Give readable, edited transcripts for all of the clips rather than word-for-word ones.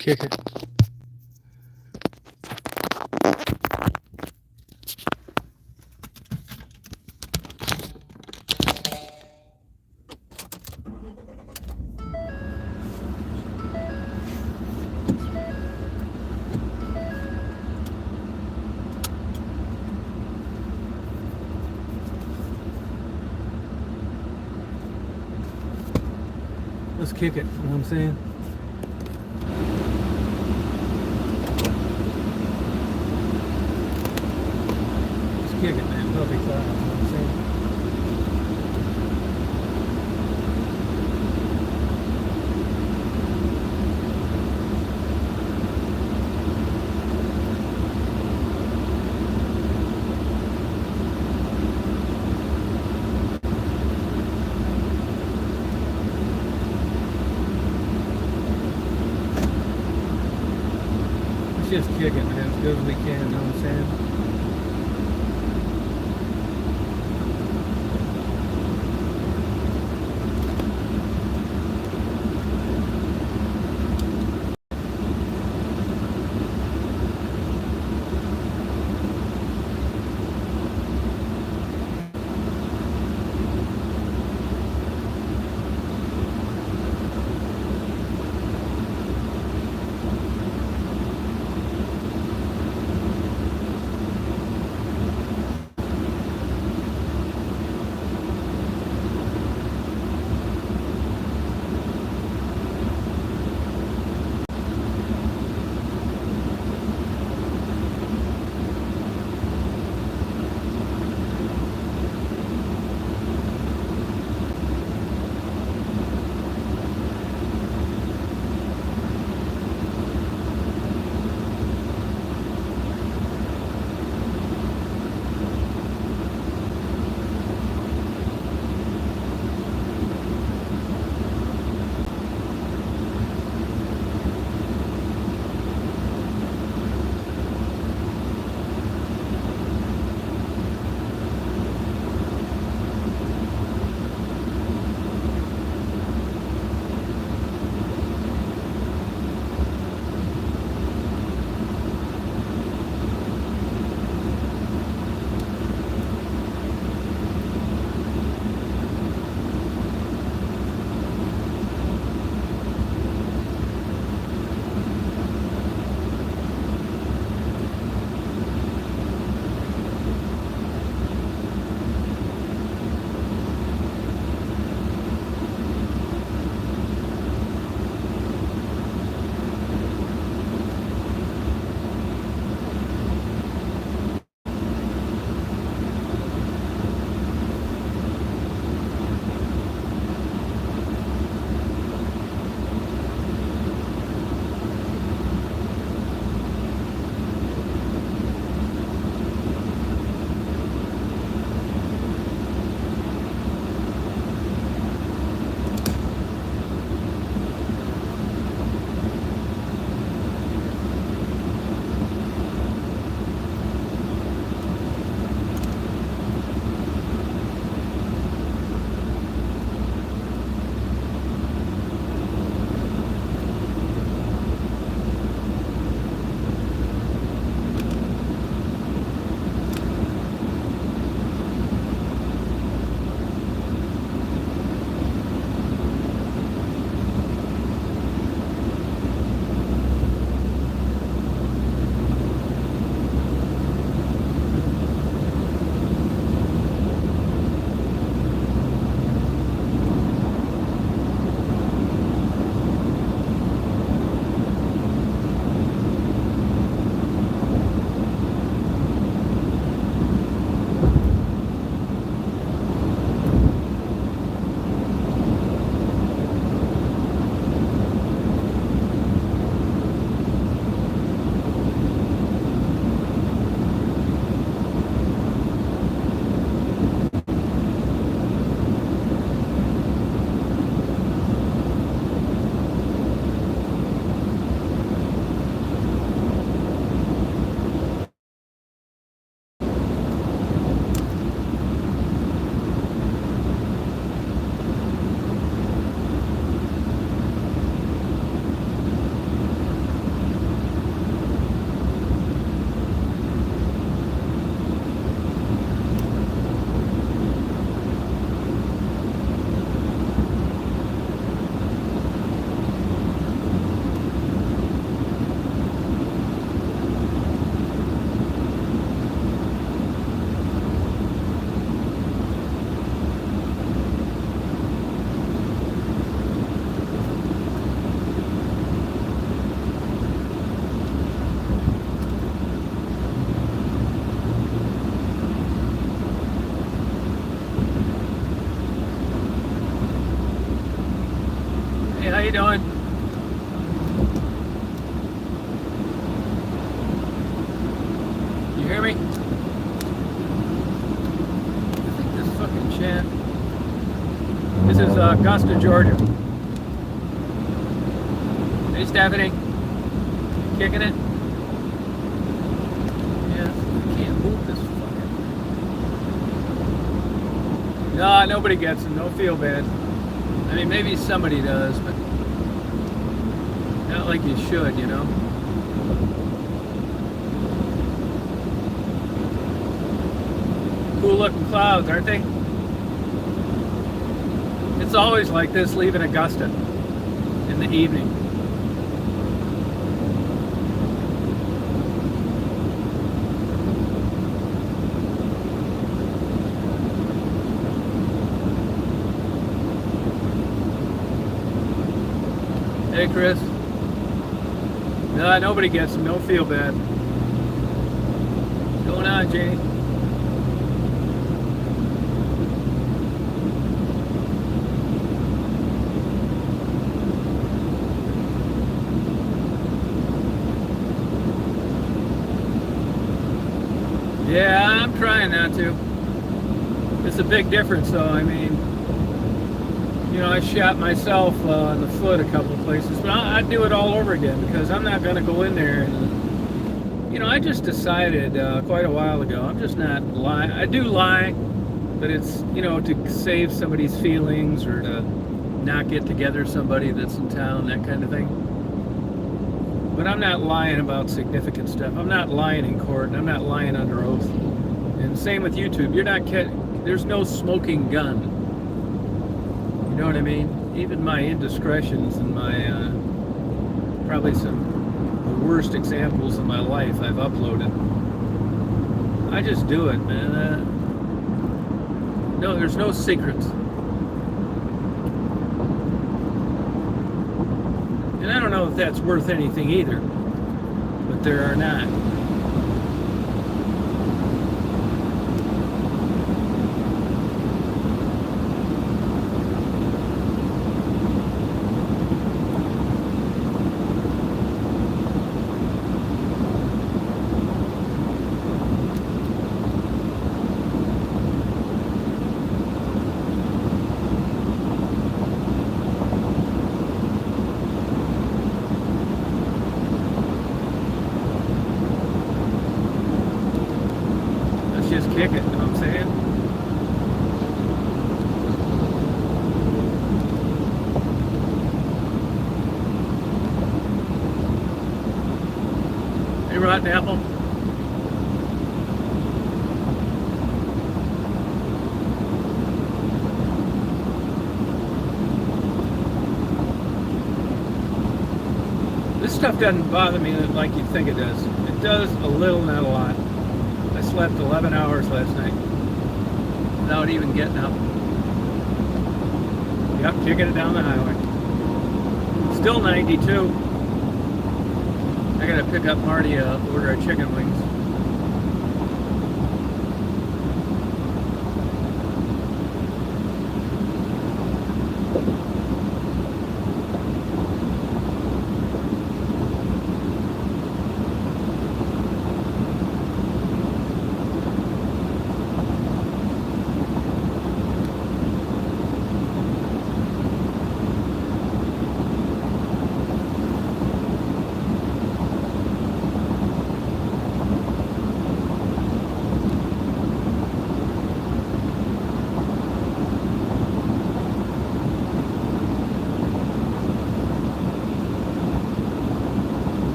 kick it. Let's kick it, you know what I'm saying? Let's kick it, man. Puppy fly, you know what I'm saying? Let's just kick it, man, as good as we can, you know what I'm saying? you doing? You hear me? I think this fucking chat. This is Augusta, Georgia. Hey, Stephanie. Kicking it? Yeah, I can't move this fucking. No, nobody gets it. No feel bad. I mean, maybe somebody does, but not like you should, you know? Cool looking clouds, aren't they? It's always like this leaving Augusta in the evening. Hey, Chris. No, nobody gets them. Don't feel bad. What's going on, Janie? Yeah, I'm trying not to. It's a big difference, though. I mean, you know, I shot myself in the foot a couple of places, but I'd do it all over again because I'm not going to go in there and, you know, I just decided quite a while ago, I'm just not lying. I do lie, but it's, you know, to save somebody's feelings or to not get together somebody that's in town, that kind of thing. But I'm not lying about significant stuff. I'm not lying in court, and I'm not lying under oath. And same with YouTube. You're not there's no smoking gun. You know what I mean? Even my indiscretions and my probably some of the worst examples of my life I've uploaded. I just do it, man. No, there's no secrets. And I don't know if that's worth anything either, but there are not. Just kick it, you know what I'm saying? Hey, rotten apple. This stuff doesn't bother me like you think it does. It does a little, not a lot. I slept 11 hours last night without even getting up. Yep, kicking it down the highway. Still 92. I gotta pick up Marty order of chicken wings.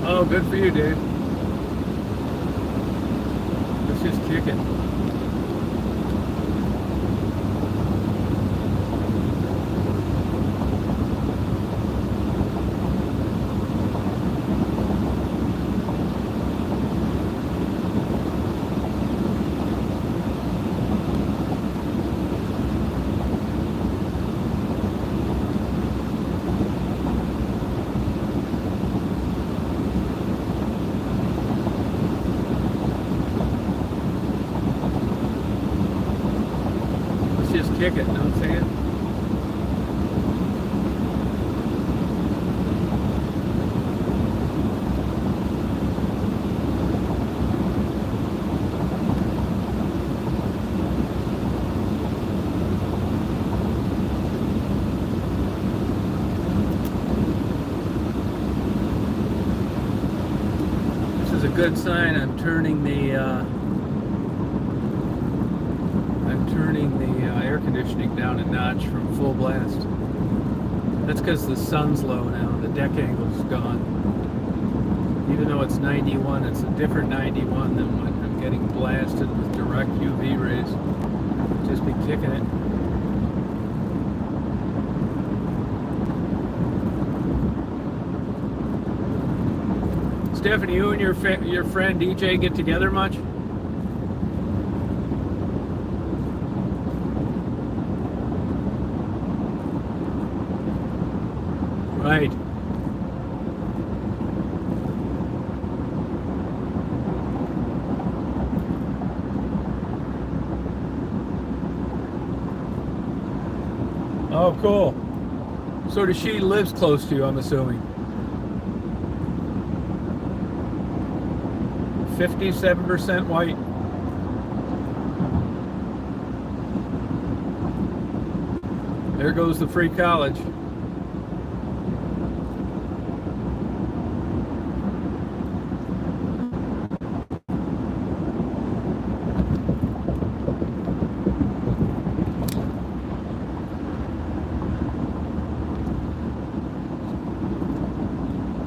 Oh, good for you, Dave. Let's just kick it. Kick it, you know what I'm saying? good sign. I'm turning the air conditioning down a notch from full blast. That's because the sun's low now. The deck angle's gone. Even though it's 91, it's a different 91 than when I'm getting blasted with direct UV rays. Just be kicking it. Stephanie, you and your friend DJ get together much? Right. Oh, cool. So does she lives close to you, I'm assuming? 57% white. There goes the free college.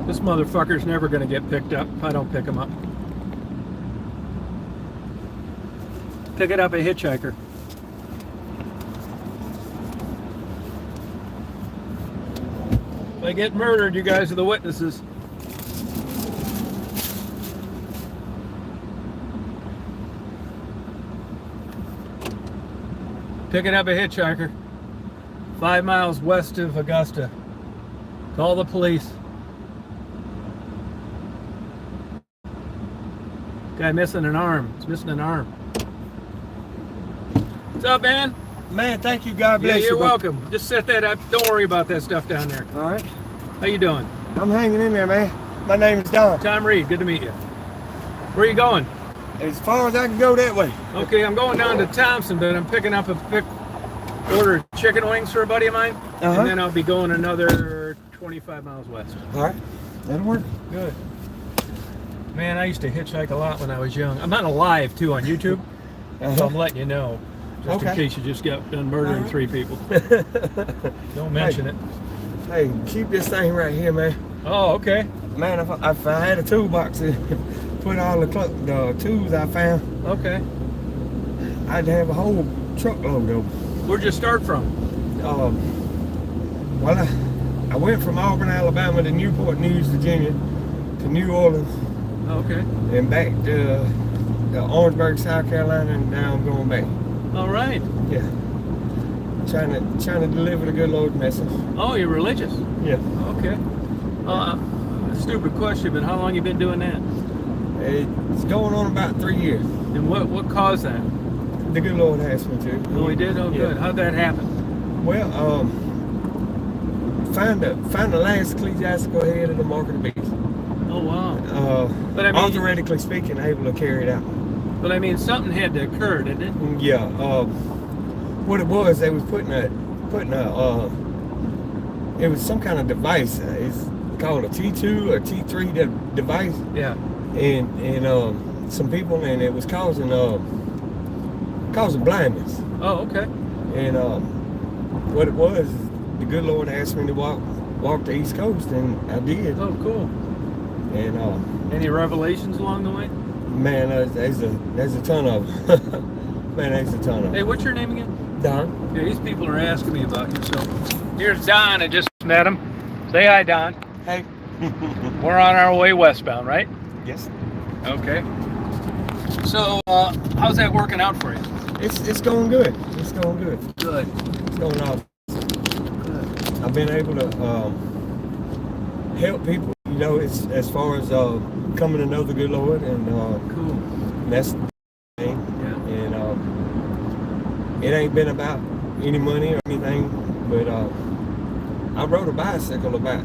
This motherfucker's never going to get picked up if I don't pick him up. Pick it up a hitchhiker. If I get murdered, you guys are the witnesses. Picking up a hitchhiker 5 miles west of Augusta. Call the police. Guy missing an arm. He's missing an arm. What's up, man? Man, thank you. God bless you. You're welcome. Just set that up. Don't worry about that stuff down there. All right. How you doing? I'm hanging in there, man. My name is Don. Tom Reed. Good to meet you. Where are you going? As far as I can go that way. Okay, I'm going down to Thompson, but I'm picking up a order of chicken wings for a buddy of mine, and then I'll be going another 25 miles west. All right. That'll work. Good. Man, I used to hitchhike a lot when I was young. I'm on a live too on YouTube, so I'm letting you know, just in case you just got done murdering 3 people. Don't mention it. Hey, keep this thing right here, man. Oh, okay. Man, if I had a toolbox to put all the tools I found, Okay. I'd have a whole truckload of them. Where'd you start from? Well, I went from Auburn, Alabama to Newport News, Virginia, to New Orleans, Okay. and back to Orangeburg, South Carolina, and now I'm going back. All right. Yeah. Trying to deliver the good Lord's message. Oh, you're religious? Yeah. Okay. Stupid question, but how long you been doing that? It's going on about 3 years. And what caused that? The good Lord asked me to. Oh, he did? Oh, good. How'd that happen? Well, find the last ecclesiastical head of the mark of the beast. Oh, wow. But I mean, theoretically speaking, able to carry it out. But I mean, something had to occur, didn't it? Yeah. What it was, they was putting a it was some kind of device. It's called a T2 or T3 device. Yeah. And some people, and it was causing blindness. Oh, okay. And what it was, the good Lord asked me to walk the East Coast, and I did. Oh, cool. And any revelations along the way? Man, there's a ton of them. Man, there's a ton of them. Hey, what's your name again? Don. Yeah, these people are asking me about you. So here's Don. I just met him. Say hi, Don. Hey. We're on our way westbound, right? Yes. Okay. So how's that working out for you? It's going good. It's going good. Good. It's going off. Good. I've been able to help people, you know, as far as coming to know the good Lord, and Cool. that's the thing. Yeah. And it ain't been about any money or anything, but I rode a bicycle about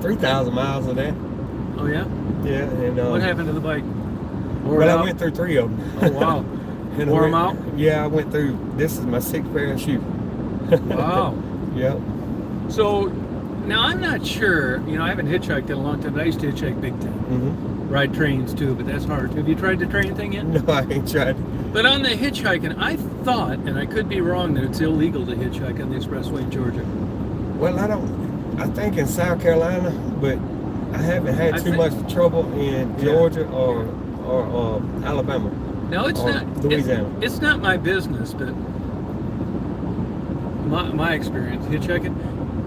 3,000 miles of that. Oh yeah. Yeah. And What happened to the bike? Well, I went through 3 of them. Oh wow. And Wore them out? Yeah, I went through. This is my 6th pair of shoes. Wow. Yep. So Now, I'm not sure. You know, I haven't hitchhiked in a long time, but I used to hitchhike big time. Mm-hmm. Ride trains, too, but that's hard. Have you tried the train thing yet? No, I ain't tried. But on the hitchhiking, I thought, and I could be wrong, that it's illegal to hitchhike on the expressway in Georgia. Well, I think in South Carolina, but I haven't had too much trouble in Georgia or Alabama. No, it's or not. Louisiana. It's not my business, but my experience hitchhiking,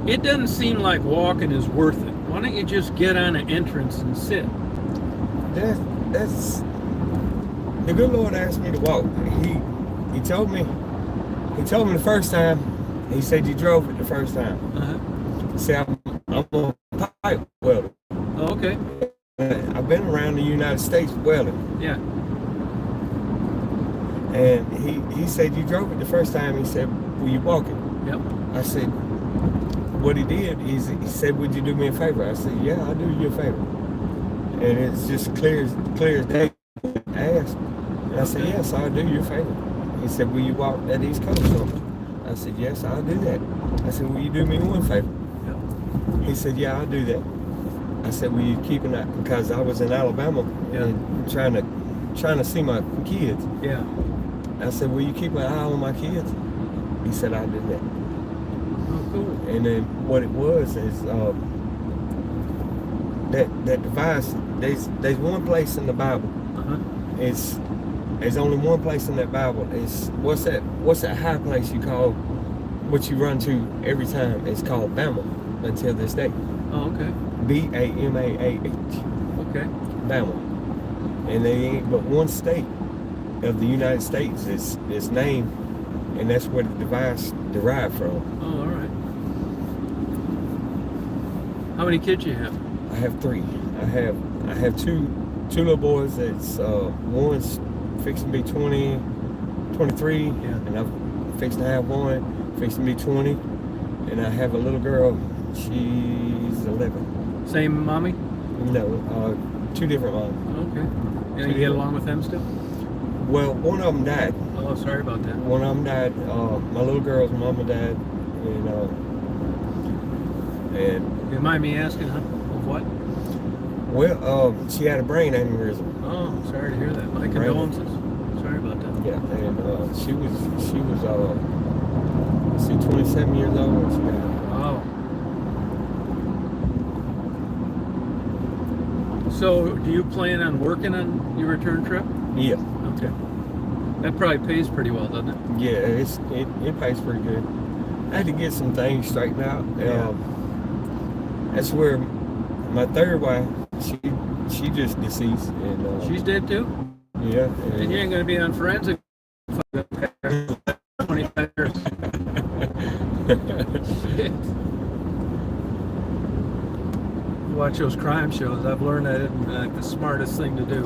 it doesn't seem like walking is worth it. Why don't you just get on an entrance and sit? That's the good Lord asked me to walk. He told me the first time. He said you drove it the first time. Uh-huh. He said I'm a pipe welder. Oh, okay. I've been around the United States welding. Yeah. And he said you drove it the first time. He said, will you walk it? Yep. I said, what he did is he said, would you do me a favor? I said, yeah, I'll do you a favor. And it's just clear as day. I asked. And I said, yes, I'll do you a favor. He said, will you walk that East Coast over? I said, yes, I'll do that. I said, will you do me one favor? Yep. He said, yeah, I'll do that. I said, will you keep an eye? Because I was in Alabama and trying to see my kids. Yeah. I said, will you keep an eye on my kids? He said, I'll do that. Oh, cool. And then what it was is that device, there's one place in the Bible. Uh-huh. There's only one place in that Bible. It's what's that high place you call what you run to every time? It's called Bama until this day. Oh, okay. Bamah. Okay. Bama. And there ain't but one state of the United States is named, and that's where the device derived from. Oh, all right. How many kids you have? I have 3. I have two little boys. That's one's fixing to be 23, and I'm fixing to have one fixing to be 20, and I have a little girl. She's 11. Same mommy? No, 2 different moms. Okay. And you get along with them still? Well, one of them died. Oh, sorry about that. One of them died. My little girl's mama died, and You mind me asking, huh? Of what? well, she had a brain aneurysm. Oh, sorry to hear that. My condolences. Sorry about that. Yeah, and she was 27 years old when she died. Oh. So, do you plan on working on your return trip? Yeah. Okay. That probably pays pretty well, doesn't it? Yeah, it pays pretty good. I had to get some things straightened out. Yeah. That's where my third wife, she just deceased, and She's dead too? yeah. And you ain't gonna be on forensic for 25 years. Shit. You watch those crime shows. I've learned that isn't like the smartest thing to do.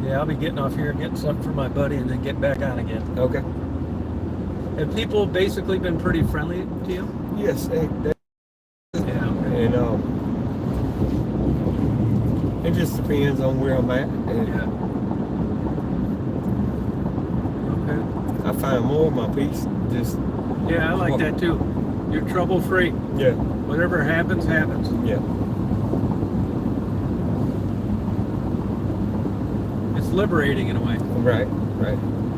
Yeah, I'll be getting off here and getting something for my buddy and then get back on again. Okay. Have people basically been pretty friendly to you? Yes, Yeah, okay. and it just depends on where I'm at. And Yeah. Okay. I find more of my peace. Just Yeah, I like that too. You're trouble free. yeah, Whatever happens, happens. yeah. It's liberating in a way. Right.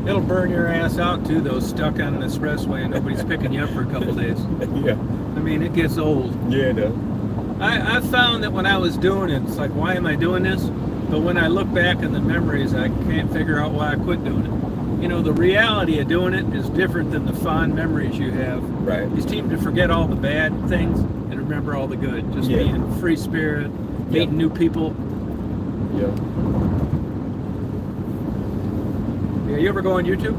It'll burn your ass out too, though, stuck on an expressway and nobody's picking you up for a couple days. Yeah. I mean, it gets old. Yeah, it does. I found that when I was doing it, it's like, why am I doing this? But when I look back in the memories, I can't figure out why I quit doing it. You know, the reality of doing it is different than the fond memories you have. Right. You seem to forget all the bad things and remember all the good. Just being free spirit, meeting new people. Yeah. Yeah, you ever go on YouTube?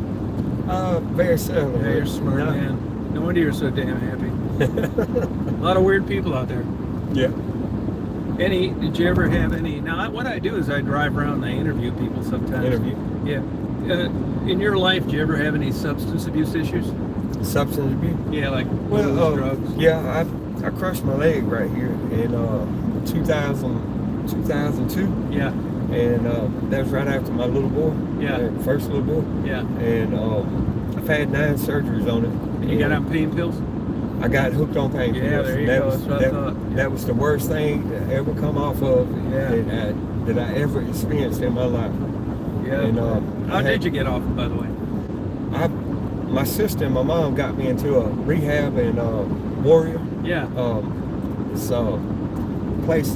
Very seldom. Yeah, you're smart, man. No wonder you're so damn happy. A lot of weird people out there. Yeah. Did you ever have any? Now, what I do is I drive around and I interview people sometimes. Interview. Yeah. In your life, do you ever have any substance abuse issues? Substance abuse. Yeah, like Well, drugs. yeah, I crushed my leg right here in 2002. Yeah. and that was right after my little boy. Yeah. First little boy. Yeah. And I've had 9 surgeries on it. You got on pain pills? I got hooked on pain pills. Yeah, there you go. That's what I thought. That was the worst thing to ever come off of that I ever experienced in my life. Yeah. And, how did you get off it, by the way? My sister and my mom got me into a rehab in Warrior. Yeah. It's a place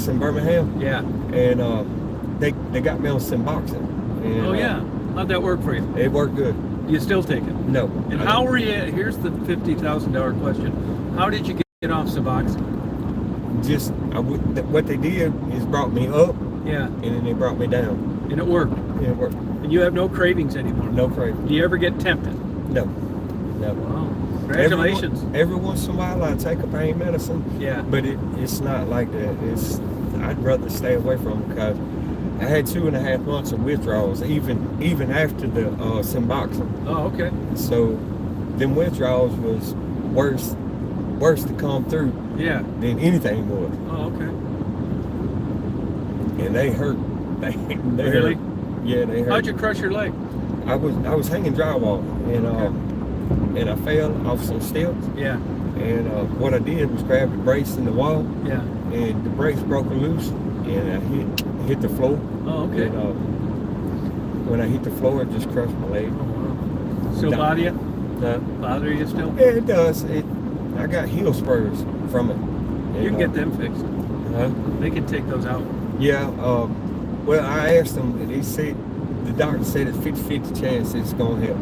in Birmingham. Yeah. And they got me on Suboxone. And, Oh yeah. How'd that work for you? It worked good. You still take it? No. And how were you? Here's the $50,000 question. How did you get off Suboxone? What they did is brought me up. Yeah. And then they brought me down. And it worked. Yeah, it worked. And you have no cravings anymore. No cravings. Do you ever get tempted? No. No. Wow. Congratulations. Every once in a while I take a pain medicine. Yeah. But it's not like that. I'd rather stay away from it because I had 2.5 months of withdrawals, even after the Suboxone. Oh, okay. So, them withdrawals was worse to come through. Yeah. Than anything was, Oh, okay. and they hurt. They Really? hurt. Yeah, they hurt. How'd you crush your leg? I was hanging drywall, and I fell off some steps. Yeah. And what I did was grab the brace in the wall, Yeah. and the brace broke loose, and I hit the floor. Oh, okay. And, when I hit the floor, it just crushed my leg. Oh, wow. Still bother you? Bother you still? Yeah, it does. I got heel spurs from it. You can get them fixed. They can take those out. Yeah. Well, I asked them, and he said, the doctor said it's 50-50 chance it's going to help.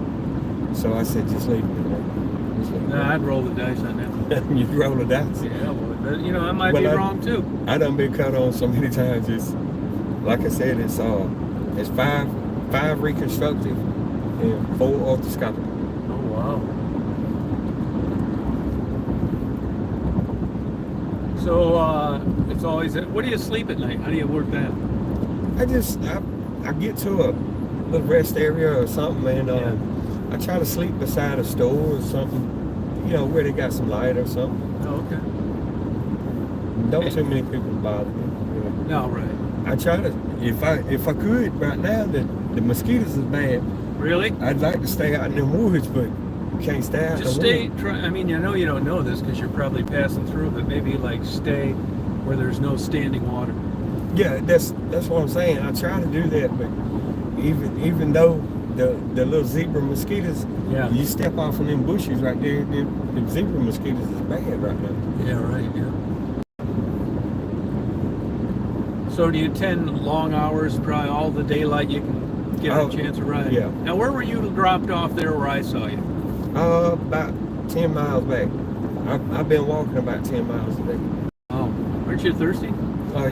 So I said, just leave it. Nah, I'd roll the dice on that. You roll the dice. Yeah, but I might be wrong too. I done been cut on so many times. It's like I said, it's 5 reconstructive and 4 orthoscopic. Oh wow. So it's always. What do you sleep at night? How do you work that? I get to a little rest area or something, and I try to sleep beside a store or something, where they got some light or something. Oh, okay. Don't too many people bother me. No, right. I try to, if I could right now, the mosquitoes is bad. Really? I'd like to stay out in the woods, but you can't stay out Just in the stay. woods. I mean, I know you don't know this because you're probably passing through, but maybe like stay where there's no standing water. Yeah, that's what I'm saying. I try to do that, but even though the little zebra mosquitoes, you step off of them bushes right there, the zebra mosquitoes is bad right now. Yeah, right. Yeah. So do you tend long hours, probably all the daylight you can get a chance of riding? Yeah. Now, where were you dropped off there where I saw you? About 10 miles back. I've been walking about 10 miles a day. Oh, aren't you thirsty?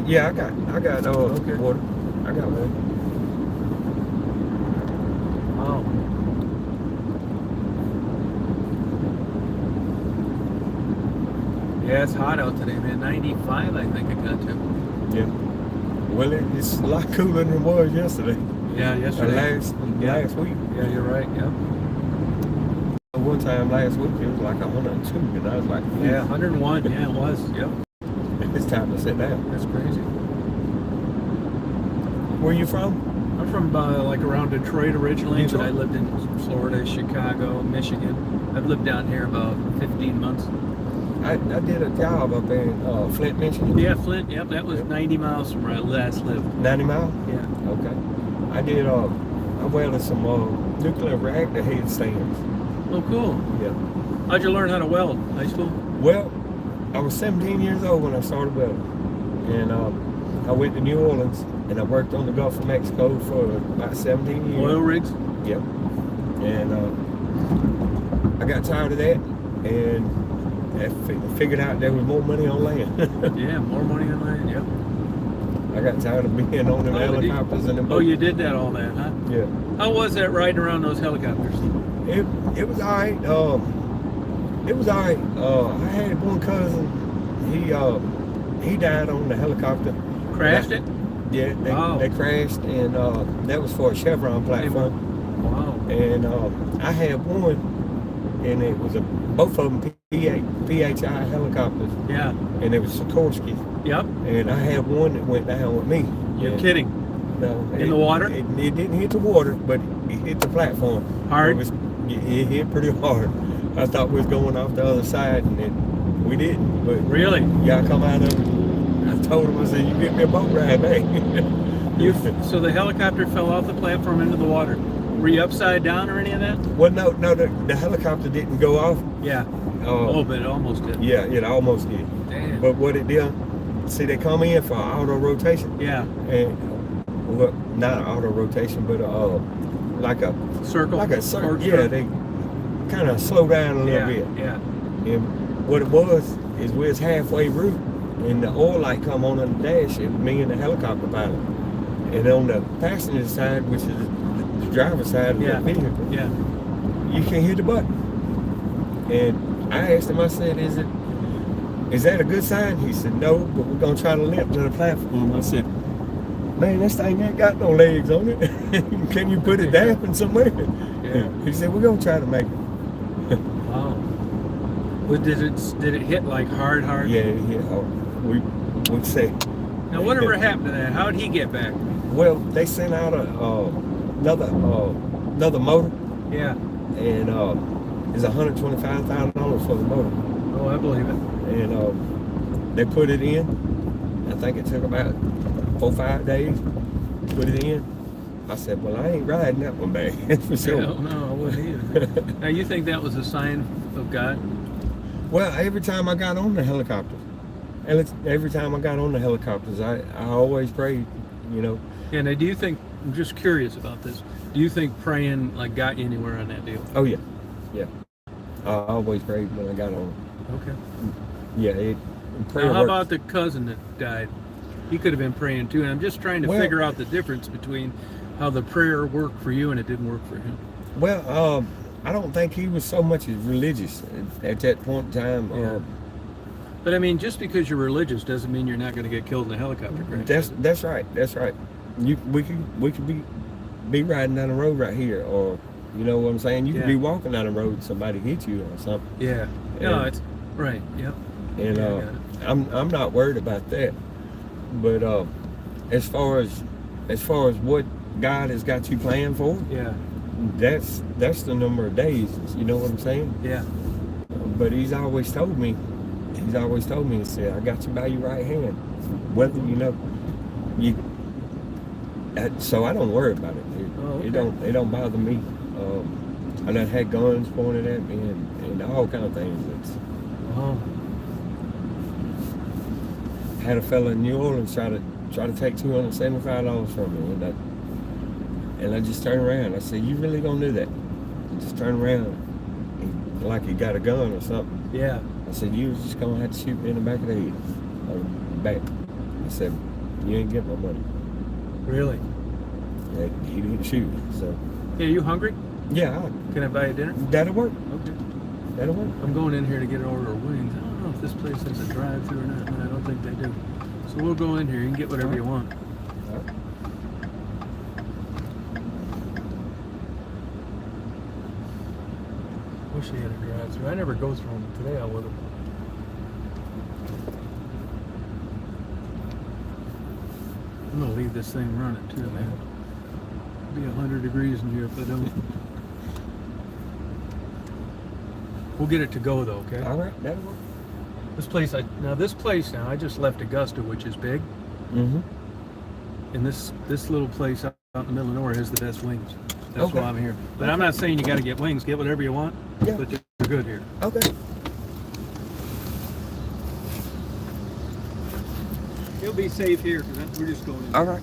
Yeah, I got Okay. water. I got water. Wow. Yeah, it's hot out today, man. 95, I think it got to. Yeah. Well, it's a lot cooler than it was yesterday. Yeah, yesterday. Last week. Yeah, you're right. Yeah. One time last week it was like 102, and I was like, Yeah, 101. Yeah, it was. Yep. It's time to sit down. That's crazy. Where you from? I'm from like around Detroit originally, Detroit? but I lived in Florida, Chicago, Michigan. I've lived down here about 15 months. I did a job up in Flint, Michigan. Yeah, Flint. Yep, that was 90 miles from where I last lived. 90 miles? Yeah. Okay. I did, I welded some nuclear reactor head stands. Oh, cool. Yeah. How'd you learn how to weld? High school? Well, I was 17 years old when I started welding. And I went to New Orleans, and I worked on the Gulf of Mexico for about 17 years. Oil rigs? Yep. And I got tired of that, and I figured out there was more money on land. Yeah, more money on land, yep. I got tired of being on them helicopters and the boats. Oh, you did that all that, huh? Yeah. How was that riding around those helicopters? It was all right. It was all right. I had one cousin. He died on the helicopter. Crashed it? Yeah, they crashed, and that was for a Chevron platform. Wow. And I had one, and it was both of them PHI helicopters. Yeah. And it was Sikorsky. Yep. And I had one that went down with me. You're kidding. No. In the water? It didn't hit the water, but it hit the platform. Hard? It hit pretty hard. I thought we was going off the other side, and we didn't. But Really? yeah, I come out of it. I told him, I said, you get me a boat ride back. So the helicopter fell off the platform into the water. Were you upside down or any of that? Well, no, the helicopter didn't go off. Yeah. But it almost did. Yeah, it almost did. Damn. But what it did, see, they come in for auto rotation. Yeah. And, well, not auto rotation, but like a circle. Like a circle. Yeah, they kind of slow down a little bit. Yeah. And what it was is we was halfway route, and the oil light come on the dash, and me and the helicopter pilot. And on the passenger side, which is the driver's side of the vehicle, you can't hit the button. And I asked him, I said, is that a good sign? He said, no, but we're gonna try to limp to the platform. I said, man, this thing ain't got no legs on it. Can you put it down somewhere? Yeah. He said, we're gonna try to make it. Wow. Well, did it hit like hard? Yeah, it hit hard. We say. Now, whatever happened to that? How did he get back? Well, they sent out another motor. Yeah. And it's $125,000 for the motor. Oh, I believe it. And they put it in. I think it took about 4 or 5 days to put it in. I said, well, I ain't riding that one back. For sure. No, I wouldn't either. Now, you think that was a sign of God? Well, every time I got on the helicopter, every time I got on the helicopters, I always prayed, you know. Yeah, now do you think, I'm just curious about this, do you think praying like got you anywhere on that deal? Oh, yeah. Yeah. I always prayed when I got on. Okay. Yeah, now, how about the cousin that died? He could have been praying too, and I'm just trying to figure out the difference between how the prayer worked for you and it didn't work for him. Well, I don't think he was so much as religious at that point in time. Yeah. But I mean, just because you're religious doesn't mean you're not going to get killed in a helicopter crash. That's right. That's right. We could be riding down the road right here, or you know what I'm saying. You could be walking down the road, and somebody hit you or something. Yeah. No, it's right. Yep. And I'm not worried about that. But as far as what God has got you planned for, that's the number of days. You know what I'm saying? Yeah. But He's always told me, He said, I got you by your right hand. Whether you know, so I don't worry about it. It don't bother me. I done had guns pointed at me and all kind of things. Had a fella in New Orleans try to take $275 from me, and I just turned around. I said, "You really gonna do that?" And just turned around, like he got a gun or something. Yeah. I said, "You was just gonna have to shoot me in the back of the head, or back." I said, "You ain't getting my money." Really? He didn't shoot. So. Yeah, you hungry? Yeah. Can I buy you dinner? That'll work. Okay. That'll work. I'm going in here to get an order of wings. I don't know if this place has a drive-thru or not. No, I don't think they do. So we'll go in here. You can get whatever you want. Wish they had a drive-thru. I never go through them. Today I would have. I'm gonna leave this thing running too, man. It'll be 100 degrees in here if I don't. We'll get it to go though, okay? All right, that'll work. This place, I just left Augusta, which is big. Mm-hmm. And this little place out in the middle of nowhere has the best wings. That's Okay. why I'm here. But I'm not saying you got to get wings. Get whatever you want. Yeah. But they're good here. Okay. You'll be safe here because we're just going in. All right.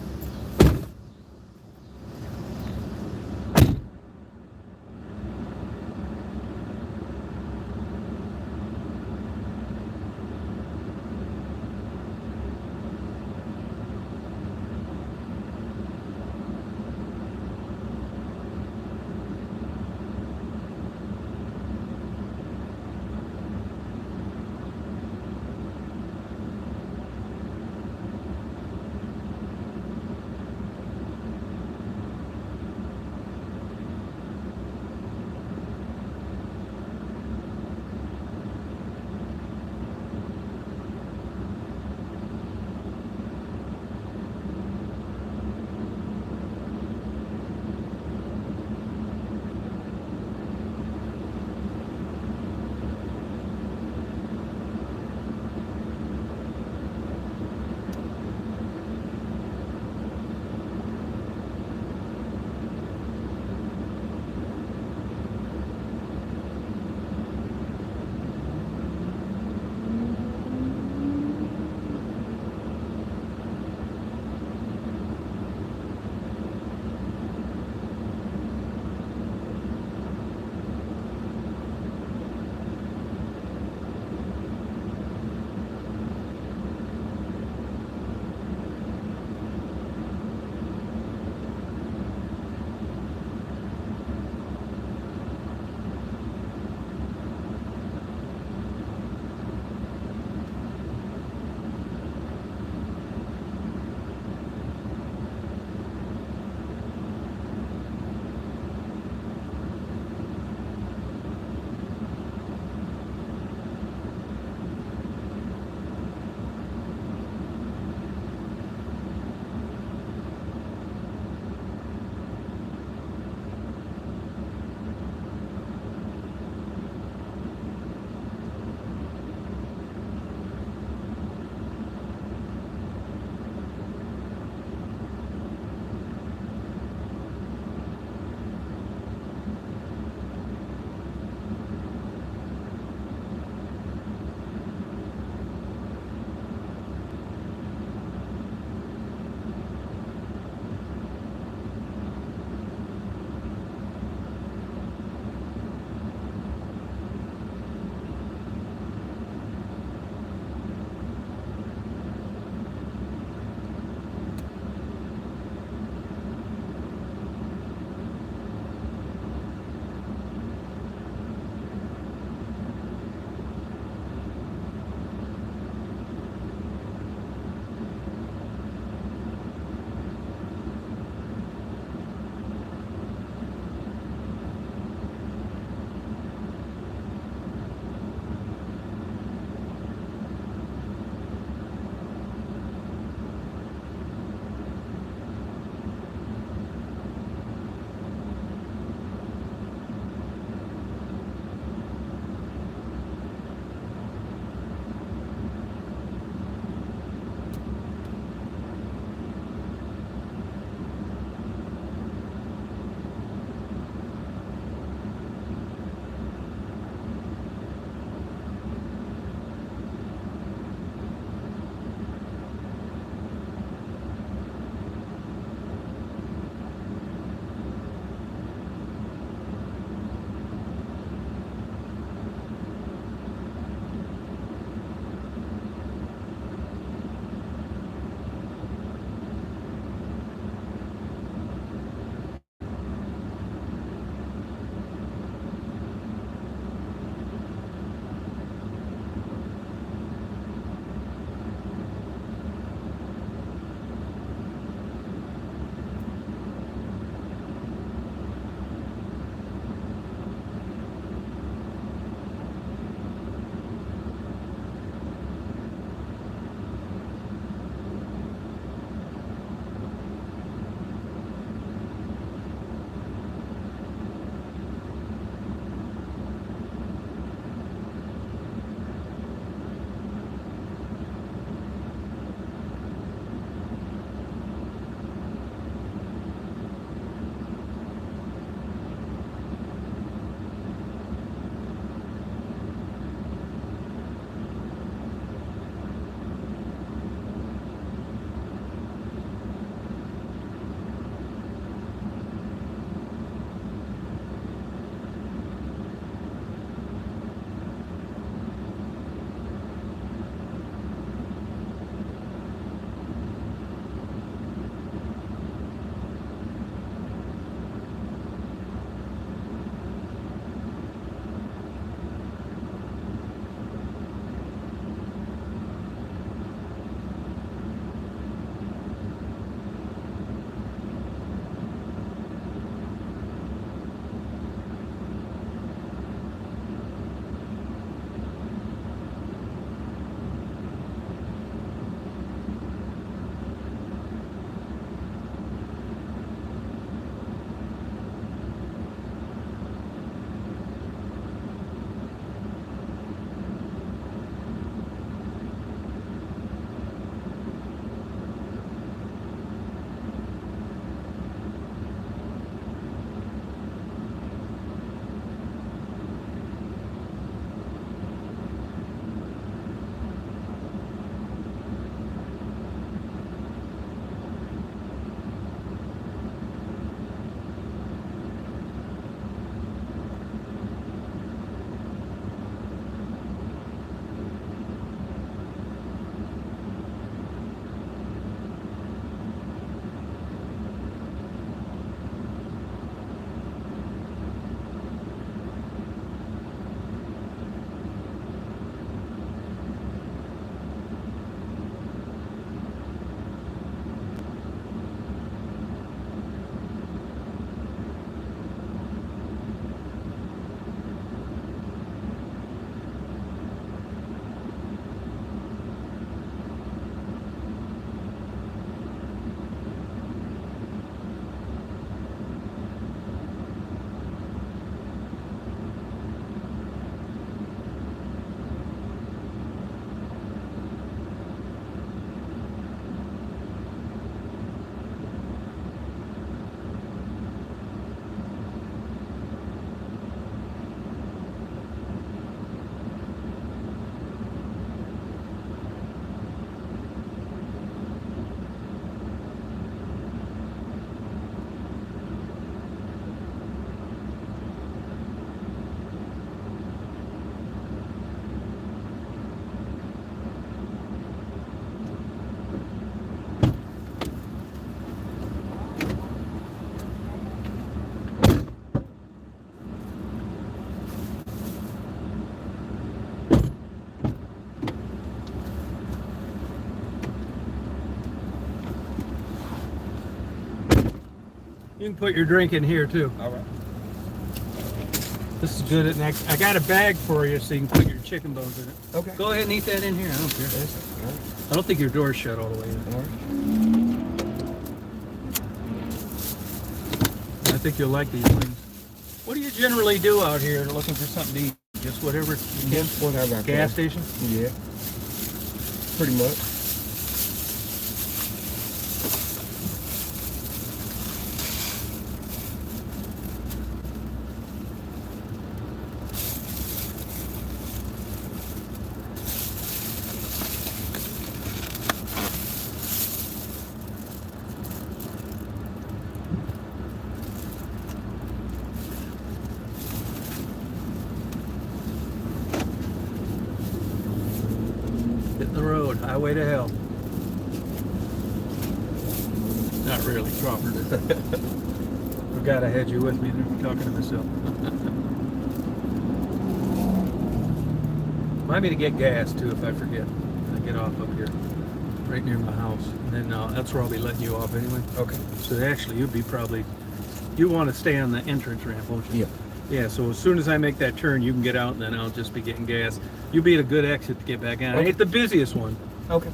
You can put your drink in here too. All right. This is good at next. I got a bag for you so you can put your chicken bones in it. Okay. Go ahead and eat that in here. I don't care. Yes, all right. I don't think your door's shut all the way in. All right. I think you'll like these wings. What do you generally do out here looking for something to eat? Just whatever you can? Whatever I can. Gas station? Yeah. Pretty much. Hitting the road, highway to hell. Not really, Crawford. Forgot I had you with me there, talking to myself. Remind me to get gas too if I forget. I get off up here, right near my house, and then that's where I'll be letting you off anyway. Okay. So actually, you want to stay on the entrance ramp, won't you? Yeah. Yeah, so as soon as I make that turn, you can get out, and then I'll just be getting gas. You'll be at a good exit to get back on. Okay. It ain't the busiest one, Okay.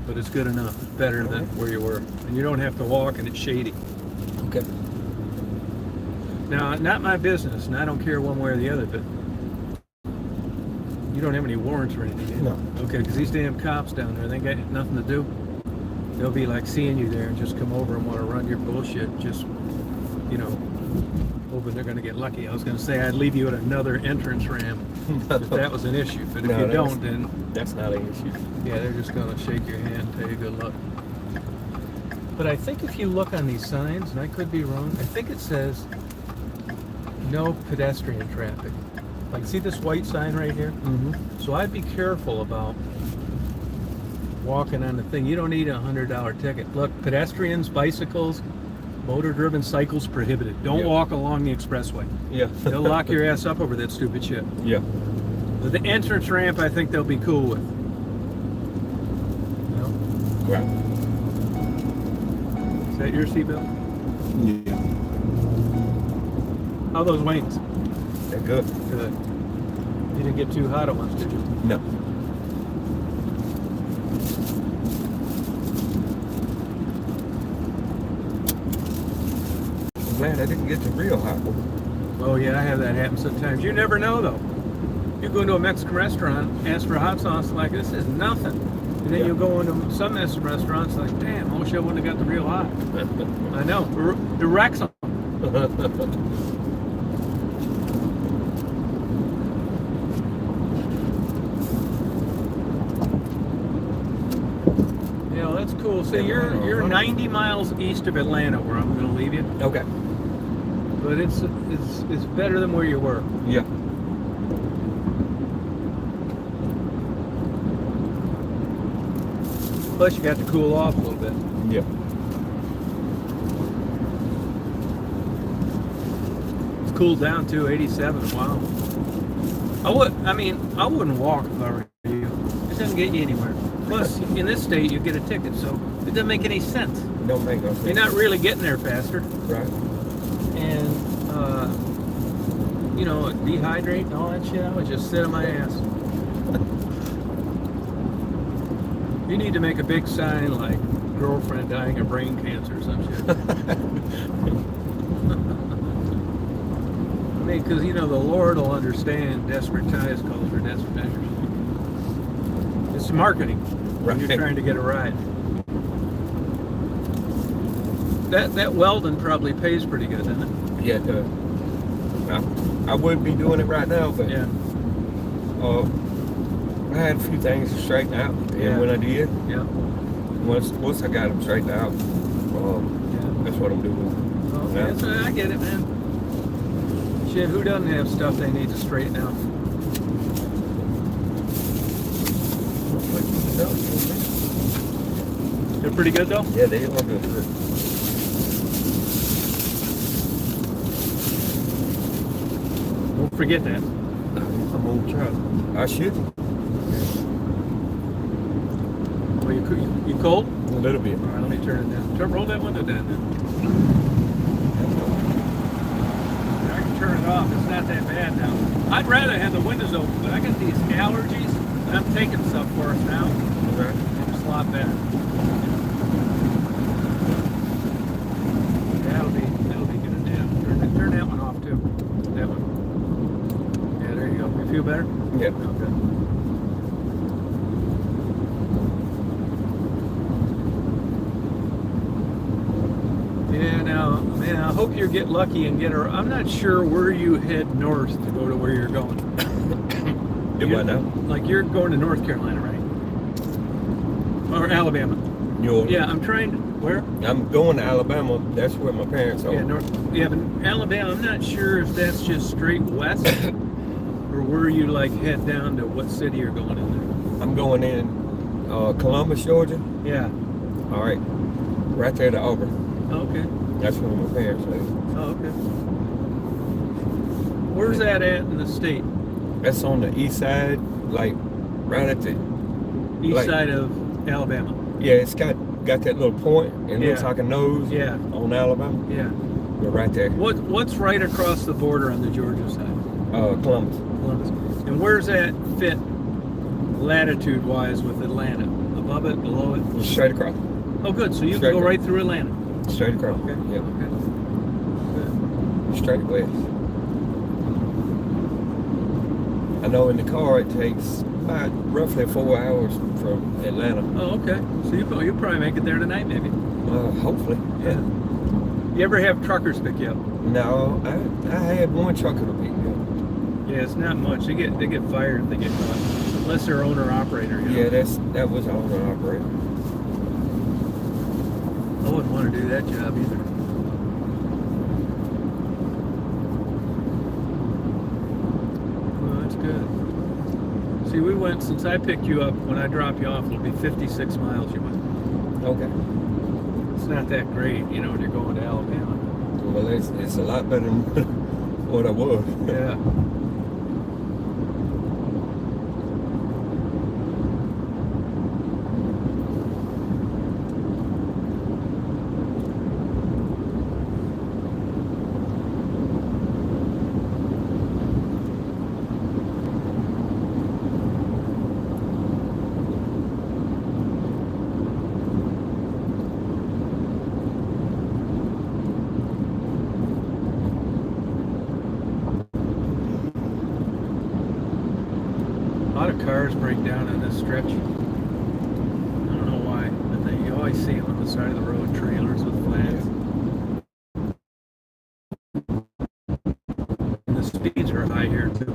but it's good enough. It's better than Alright. where you were. And you don't have to walk, and it's shady. Okay. Now, not my business, and I don't care one way or the other, but you don't have any warrants or anything, do you? No. Okay, because these damn cops down there, they got nothing to do. They'll be like seeing you there and just come over and want to run your bullshit, just, hoping they're going to get lucky. I was going to say I'd leave you at another entrance ramp if that was an issue, but if No, you that's- don't, then That's not an issue. yeah, they're just going to shake your hand and tell you good luck. But I think if you look on these signs, and I could be wrong, I think it says no pedestrian traffic. Like, see this white sign right here? Mm-hmm. So I'd be careful about walking on the thing. You don't need a $100 ticket. Look, pedestrians, bicycles, motor-driven cycles prohibited. Don't Yeah. walk along the expressway. Yeah. They'll lock your ass up over that stupid shit. Yeah. But the entrance ramp, I think they'll be cool with. You know? Right. Is that your seatbelt? Yeah. How are those wings? They're good. Good. You didn't get too hot at once, did you? No. I'm glad I didn't get the real hot one. Oh yeah, I have that happen sometimes. You never know though. You go into a Mexican restaurant, ask for a hot sauce, like this is nothing. And then Yeah. you go into some Mexican restaurants, like, damn, I wish I wouldn't have got the real hot. I know, it wrecks them. Yeah, well, that's cool. So you're 90 miles east of Atlanta, where I'm going to leave you. Okay. But it's better than where you were. Yeah. Plus, you got to cool off a little bit. Yeah. It's cooled down to 87. Wow. I wouldn't walk if I were you. It doesn't get you anywhere. Plus, in this state, you get a ticket, so it doesn't make any sense. Don't make no sense. You're not really getting there faster. Right. And, dehydrate and all that shit, I would just sit on my ass. You need to make a big sign like girlfriend dying of brain cancer or some shit. I mean, because, the Lord will understand desperate times calls for desperate measures. It's marketing when you're Right. trying to get a ride. That welding probably pays pretty good, doesn't it? Yeah, it does. I wouldn't be doing it right now, but Yeah. I had a few things to straighten out, and Yeah. when I did, Yeah. once I got them straightened out, that's what I'm doing. Oh, Yeah. that's, I get it, man. Shit, who doesn't have stuff they need to straighten out? They're pretty good, though? Yeah, they are good. Don't forget that. I'm gonna try. I should. Well, you cold? A little bit. All right, let me turn it down. Roll that window down then. it off. It's not that bad now. I'd rather have the windows open, but I got these allergies, and I'm taking stuff for us now. Okay. It's a lot better. That'll be good. Yeah. Turn that one off too. That one. Yeah, there you go. You feel better? Yeah. Okay. Yeah, now, man, I hope you get lucky and get her. I'm not sure where you head north to go to where you're going. What now? Like you're going to North Carolina, right? Or Alabama. Yeah, I'm trying to. Where? I'm going to Alabama. That's where my parents are. Yeah, yeah, but Alabama. I'm not sure if that's just straight west or where you like head down to what city you're going in there. I'm going in Columbus, Georgia. Yeah. All right. Right there to Auburn. Okay. That's where my parents live. Oh, okay. Where's that at in the state? That's on the east side, like right at the East side of Alabama. Yeah, it's got that little point and it looks Yeah. like a nose. Yeah. On Alabama. Yeah. We're right there. What's right across the border on the Georgia side? Columbus. Columbus. And where's that fit latitude-wise with Atlanta? Above it, below it? Straight across. Oh, good. So you Straight can go across. right through Atlanta. Straight across. Okay. Yeah. Okay. Good. Straight west. I know in the car it takes about roughly 4 hours from Atlanta. Oh, okay. So you'll probably make it there tonight, maybe. Hopefully. Yeah. You ever have truckers pick you up? No, I had one trucker to pick me up. Yeah, it's not much. They get fired if they get caught, unless they're owner operator. You know? Yeah, that was an owner operator. I wouldn't want to do that job either. Well, that's good. See, we went, since I picked you up, when I drop you off, it'll be 56 miles you went. Okay. It's not that great, you know, when you're going to Alabama. Well, it's a lot better than what I was. Yeah. A lot of cars break down on this stretch. I don't know why, but you always see them on the side of the road, trailers with flags. And the speeds are high here too.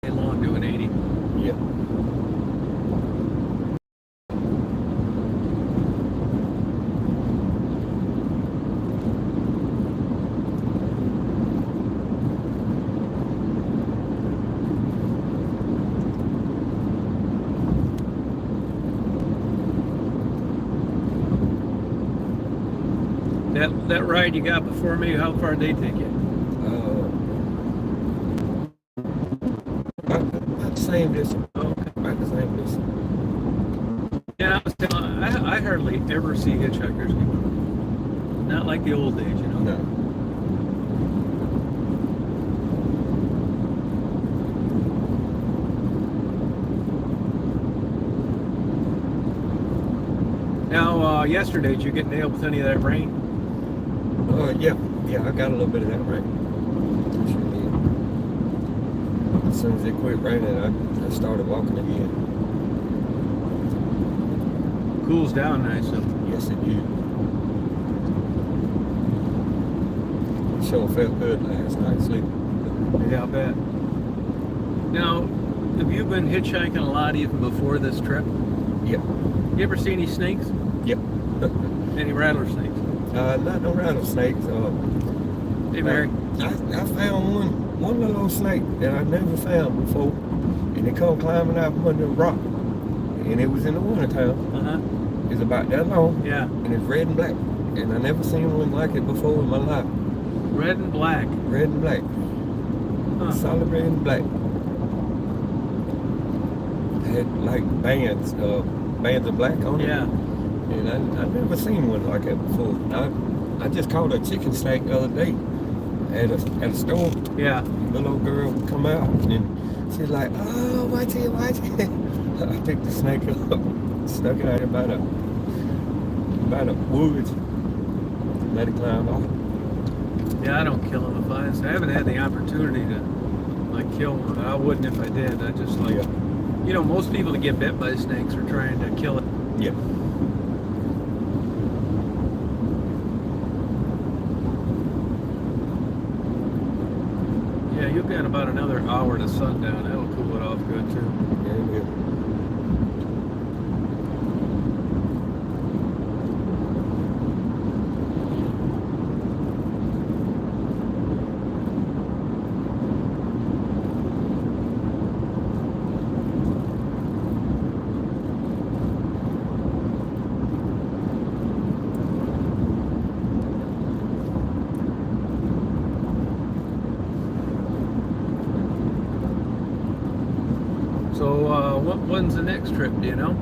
They long doing 80. Yep. That ride you got before me, how far did they take you? About the same distance. Oh, okay. About the same distance. Yeah, I hardly ever see hitchhikers anymore. Not like the old days, you know. No. Now, yesterday, did you get nailed with any of that rain? Yeah, I got a little bit of that rain. Sure did. As soon as it quit raining, I started walking again. Cools down nice, so. Yes, it did. Sure felt good last night sleeping. Yeah, I'll bet. Now, have you been hitchhiking a lot even before this trip? Yep. You ever see any snakes? Yep. Any rattler snakes? Not no rattlesnakes. Hey, Mary. I found one little snake that I never found before, and it come climbing out from under a rock, and it was in the wintertime. It's about that long. Yeah. And it's red and black, and I never seen one like it before in my life. Red and black. Red and black. Huh. Solid red and black. Had like bands of black on it. Yeah. And I never seen one like that before. I just caught a chicken snake the other day, at a store. Yeah. The little girl would come out and she's like, oh, watch it. I picked the snake up, stuck it out about a woods, let it climb off. Yeah, I don't kill them if I haven't had the opportunity to like kill one. I wouldn't if I did. I just like, you know, most people that get bit by snakes are trying to kill it. Yeah. Yeah, you've got about another hour to sundown. That'll cool it off good too. Yeah, yeah. So, when's the next trip? Do you know?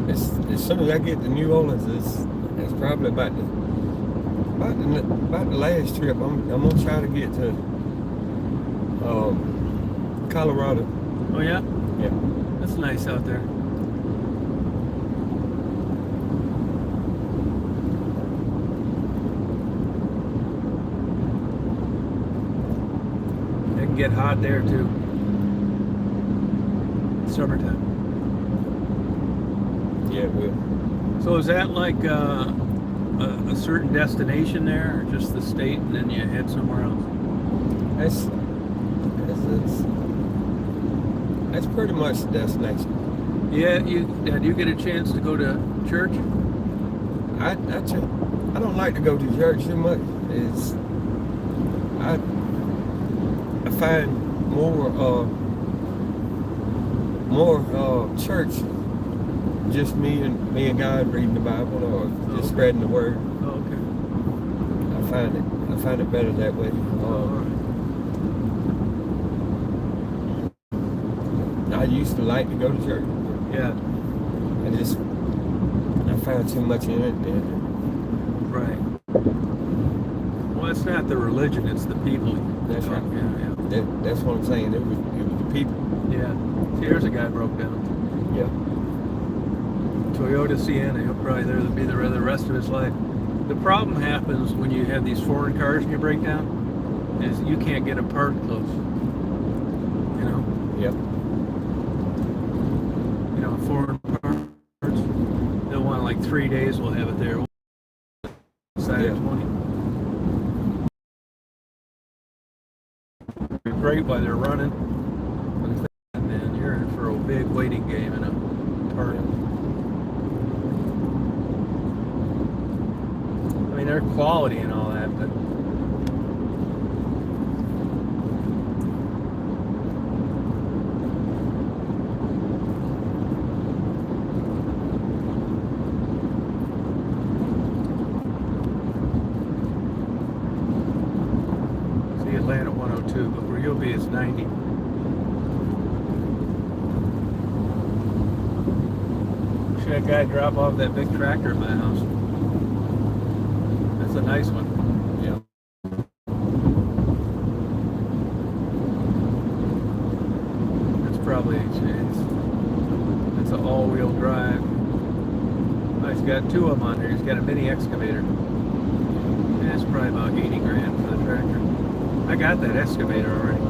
As soon as I get to New Orleans, it's probably about the last trip. I'm gonna try to get to Colorado. Oh yeah? Yeah. That's nice out there. It can get hot there too. Summertime. Yeah, it will. So is that like a certain destination there, or just the state, and then you head somewhere else? That's pretty much the destination. Yeah, do you get a chance to go to church? I don't like to go to church too much. I find more church, just me and God reading the Bible or just spreading the word. Oh, okay. I find it better that way. I used to like to go to church. Yeah. I found too much in it. Right. Well, it's not the religion; it's the people. That's right. Yeah. That's what I'm saying. It was the people. Yeah. See, here's a guy broke down. Yeah. Toyota Sienna. He'll probably be there the rest of his life. The problem happens when you have these foreign cars and you break down, is you can't get a part close. You know. Yep. You know, foreign parts. They'll want like 3 days. We'll have it there. Saturday 20. Great while they're running. Man, you're in for a big waiting game in a part. I mean, they're quality and all that, but see Atlanta 102, but where you'll be is 90. Should that guy drop off that big tractor at my house? That's a nice one. Yeah. That's probably it's an all-wheel drive. Oh, he's got two of them on there. He's got a mini excavator. And it's probably about 80 grand for the tractor. I got that excavator already.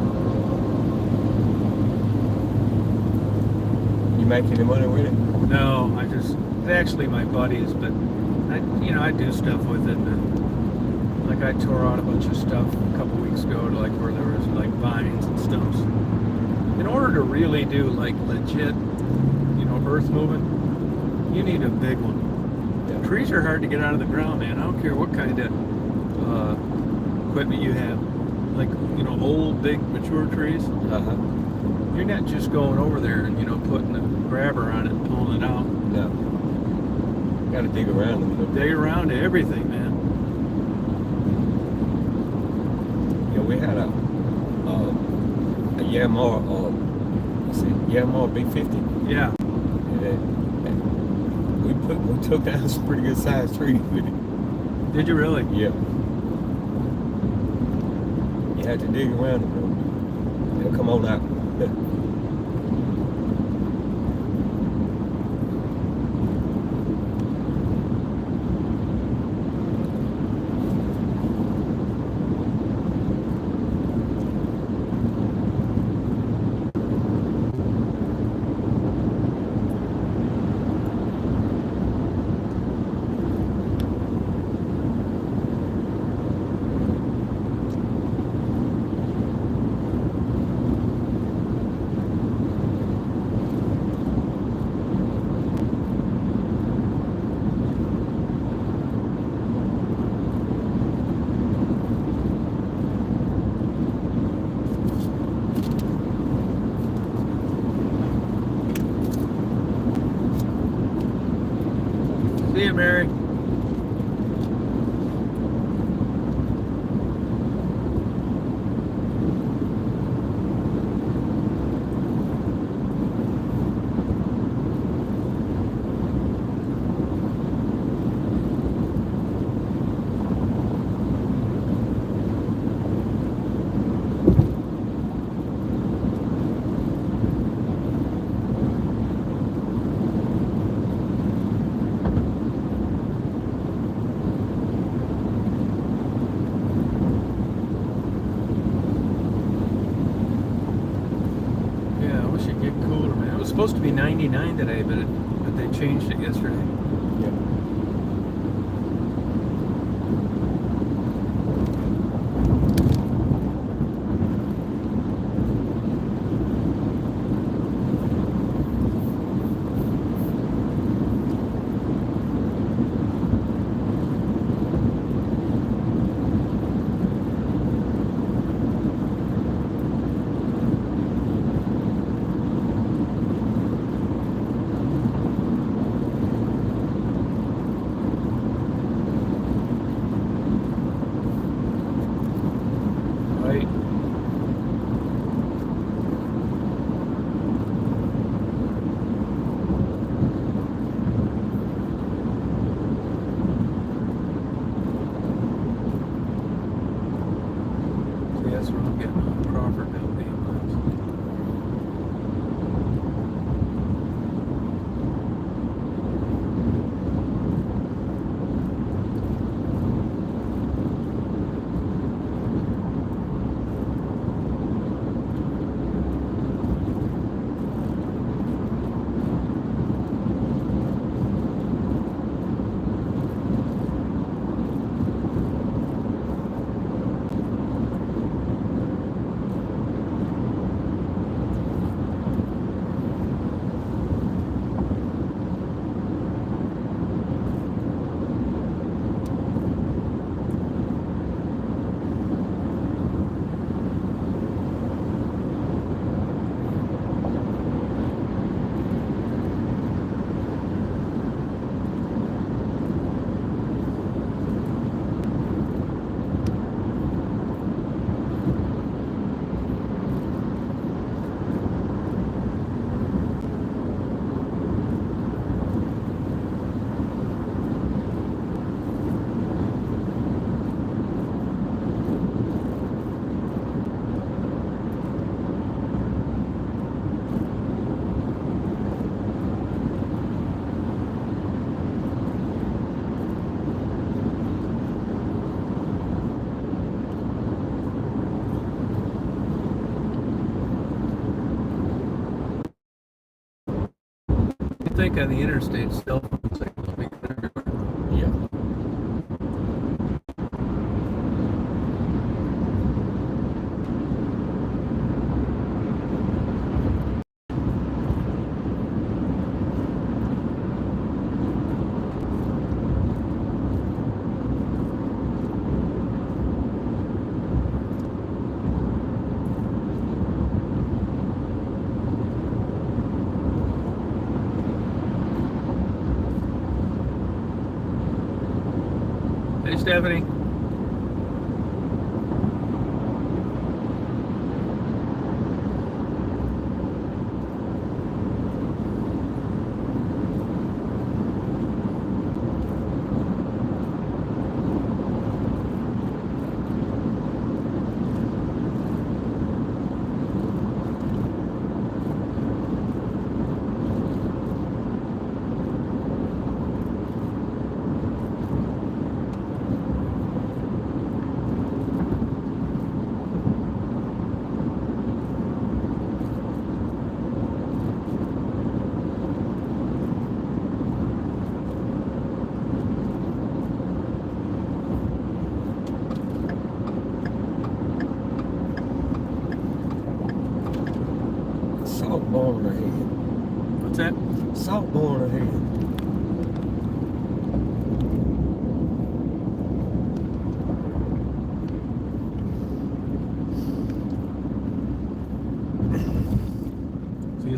You make any money with it? No, it's actually my buddy's, but I do stuff with it. Like I tore out a bunch of stuff a couple weeks ago to like where there was like vines and stumps. In order to really do like legit, earth moving, you need a big one. Yeah. Trees are hard to get out of the ground, man. I don't care what kind of equipment you have. Like, old, big, mature trees. Uh-huh. You're not just going over there and, putting a grabber on it and pulling it out. No. Gotta dig around them a little bit. Dig around to everything, man. Yeah, we had a Yamaha, Yamaha B50. Yeah. And we took down some pretty good sized trees with it. Did you really? Yeah. You have to dig around them. They'll come on out. See you, Mary. Supposed to be 99 today, but they changed it yesterday. Yeah. Right. So that's where I'm getting on Crawford now. I think on the interstate, cell phone signals will be good everywhere. Yeah. Hey, Stephanie.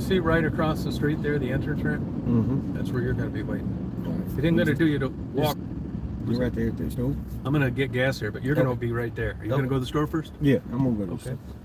see right across the street there, the entrance ramp? Mm-hmm. That's where you're going to be waiting. Right. It ain't going to do you to walk. You're right there at the store? I'm going to get gas here, but you're going to be right there. Are you going to go to the store first? Yeah, I'm going to go to the Okay. store.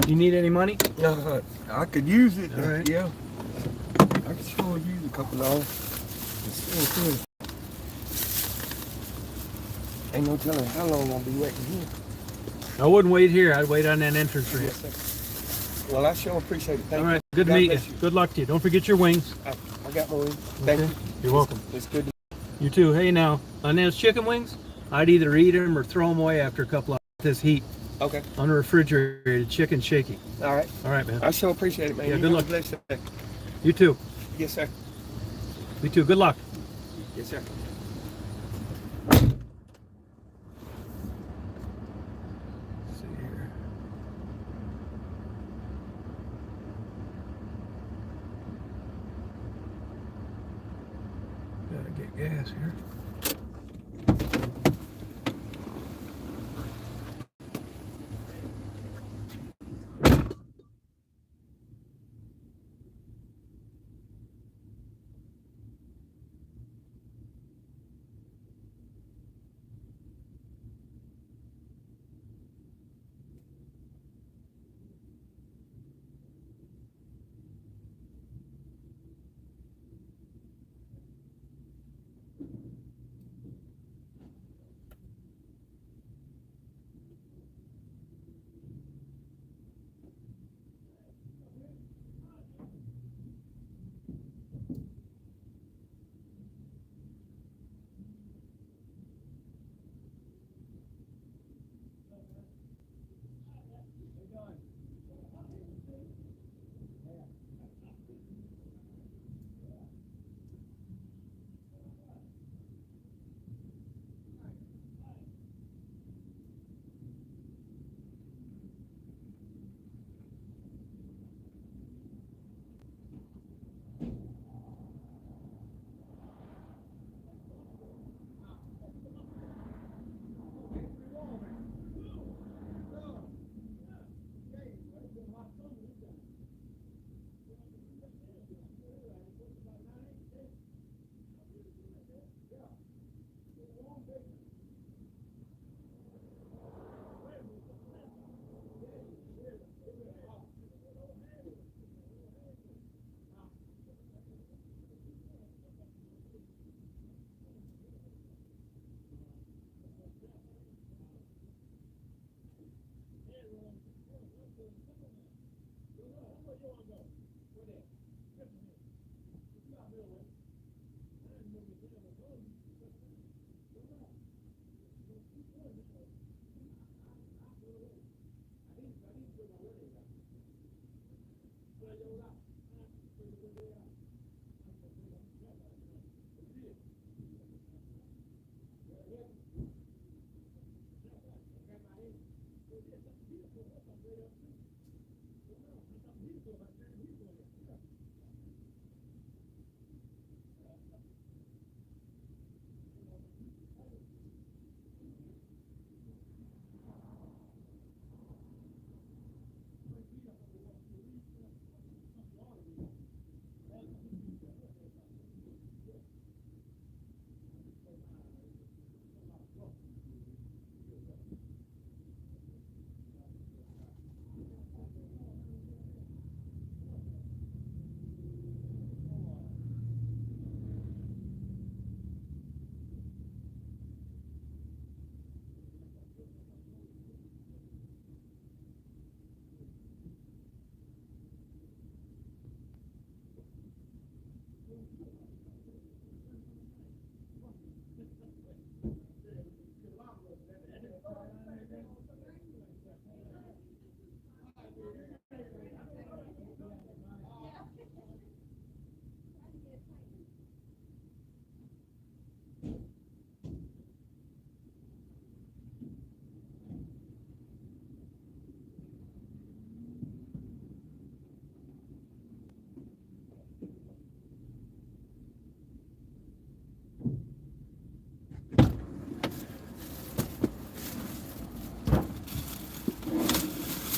You need any money? I could use it. All right. Yeah. I could sure use a couple of dollars. Ain't no telling how long I'll be waiting here. I wouldn't wait here. I'd wait on that entrance ramp. Yes, sir. Well, I sure appreciate it. Thank All right. you. Good God meeting you. bless you. Good luck to you. Don't forget your wings. I got my wings. Thank Okay. you. You're welcome. It's good to You too. Hey, now, on those chicken wings, I'd either eat them or throw them away after a couple of this heat. Okay. Unrefrigerated chicken shaky. All right. All right, man. I sure appreciate it, man. Yeah, You good have a luck. blessed day. You too. Yes, sir. You too. Good luck. Yes, sir. Let's see here. Gotta get gas here.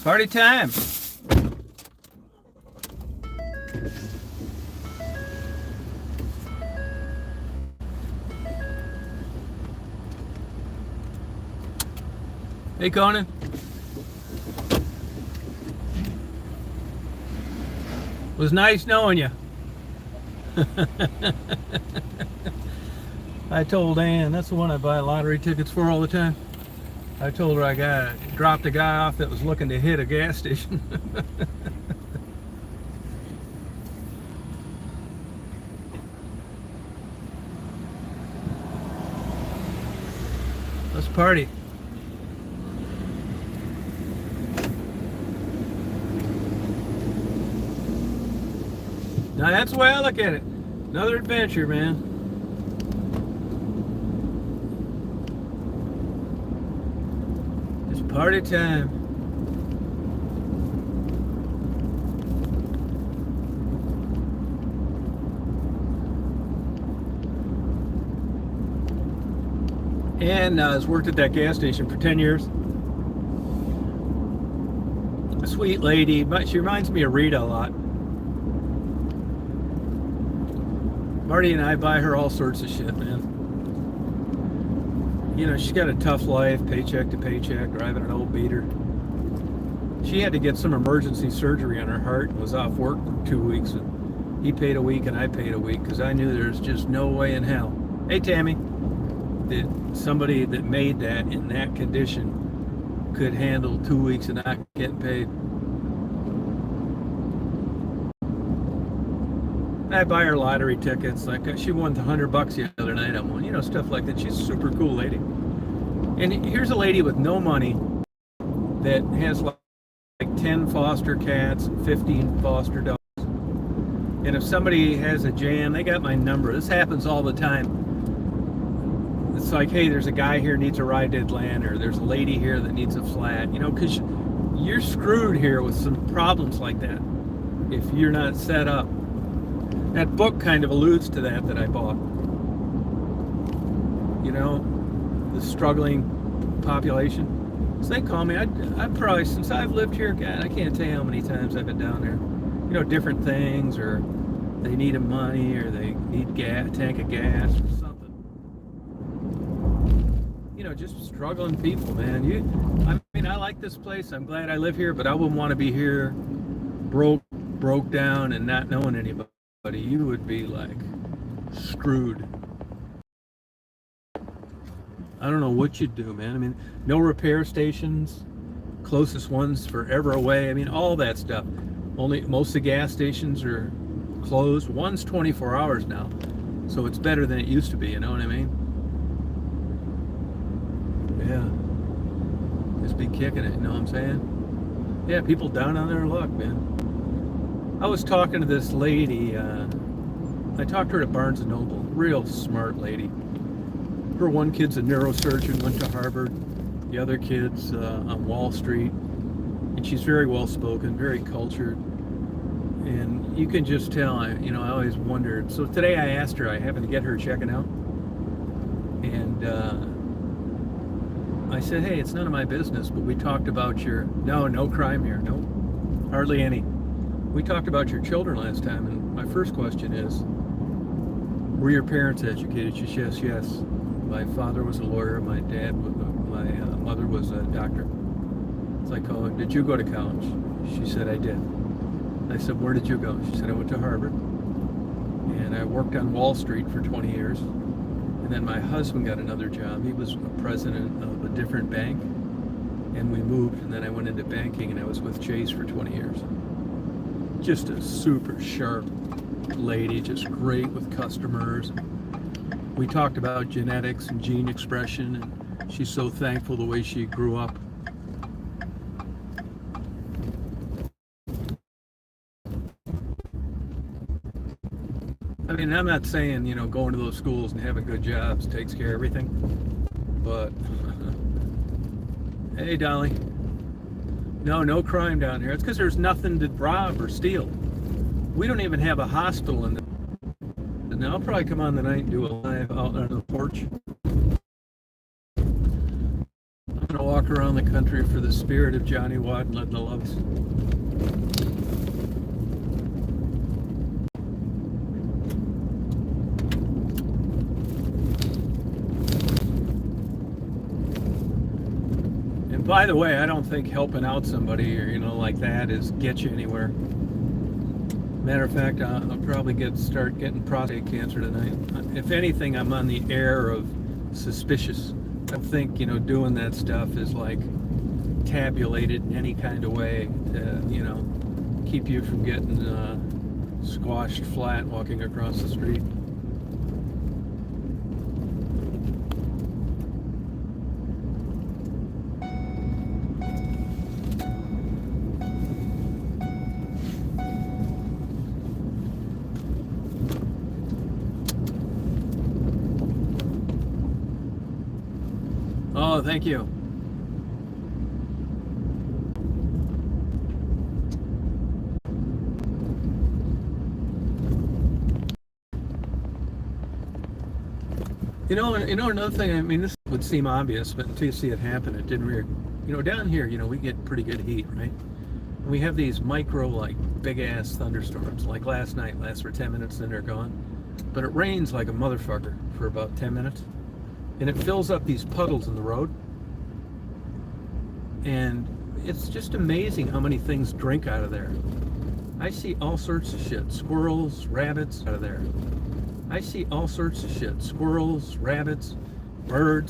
Party time. Hey, Conan. Was nice knowing you. I told Ann, that's the one I buy lottery tickets for all the time. I told her I dropped a guy off that was looking to hit a gas station. Let's party. Now that's the way I look at it. Another adventure, man. It's party time. And has worked at that gas station for 10 years. A sweet lady, but she reminds me of Rita a lot. Marty and I buy her all sorts of shit, man. You know, she's got a tough life, paycheck to paycheck, driving an old beater. She had to get some emergency surgery on her heart and was off work for 2 weeks. And he paid a week and I paid a week because I knew there's just no way in hell. Hey, Tammy. That somebody that made that in that condition could handle 2 weeks and not getting paid. I buy her lottery tickets. Like she won $100 the other night on one, you know, stuff like that. She's a super cool lady. And here's a lady with no money that has like 10 foster cats and 15 foster dogs. And if somebody has a jam, they got my number. This happens all the time. It's like, hey, there's a guy here needs a ride to Atlanta, or there's a lady here that needs a flat, you know, because you're screwed here with some problems like that if you're not set up. That book kind of alludes to that I bought. You know, the struggling population. So they call me. I probably, since I've lived here, God, I can't tell you how many times I've been down there. You know, different things, or they need money, or they need tank of gas, or something. You know, just struggling people, man. I mean, I like this place. I'm glad I live here, but I wouldn't want to be here broke down and not knowing anybody. You would be like screwed. I don't know what you'd do, man. I mean, no repair stations, closest ones forever away. I mean, all that stuff. Most of the gas stations are closed. One's 24 hours now, so it's better than it used to be. You know what I mean? Yeah, just be kicking it. You know what I'm saying? Yeah, people down on their luck, man. I was talking to this lady, I talked to her at Barnes & Noble, real smart lady. Her one kid's a neurosurgeon, went to Harvard, the other kid's on Wall Street, and she's very well spoken, very cultured, and you can just tell, I always wondered. So today I asked her, I happened to get her checking out, and I said, hey, it's none of my business, but we talked about no crime here, no, hardly any. We talked about your children last time, and my first question is, were your parents educated? She says, yes. My father was a lawyer. My mother was a doctor. It's like, oh, did you go to college? She said, I did. I said, where did you go? She said, I went to Harvard. And I worked on Wall Street for 20 years. And then my husband got another job. He was president of a different bank. And we moved, and then I went into banking, and I was with Chase for 20 years. Just a super sharp lady, just great with customers. We talked about genetics and gene expression, and she's so thankful the way she grew up. I mean, I'm not saying, going to those schools and having good jobs takes care of everything, but hey, Dolly. No crime down here. It's because there's nothing to rob or steal. We don't even have a hospital in the... Now I'll probably come on tonight and do a live out on the porch. I'm gonna walk around the country for the spirit of Johnny Watt and let the loves. And by the way, I don't think helping out somebody or like that is get you anywhere. Matter of fact, I'll probably start getting prostate cancer tonight. If anything, I'm on the air of suspicious. I think doing that stuff is like tabulated in any kind of way to keep you from getting squashed flat walking across the street. Oh, thank you. Another thing, I mean, this would seem obvious, but until you see it happen, it didn't really, down here, we get pretty good heat, right? And we have these micro, like, big-ass thunderstorms, like last night, lasts for 10 minutes, then they're gone. But it rains like a motherfucker for about 10 minutes. And it fills up these puddles in the road. And it's just amazing how many things drink out of there. I see all sorts of shit. Squirrels, rabbits out of there. I see all sorts of shit. Squirrels, rabbits, birds.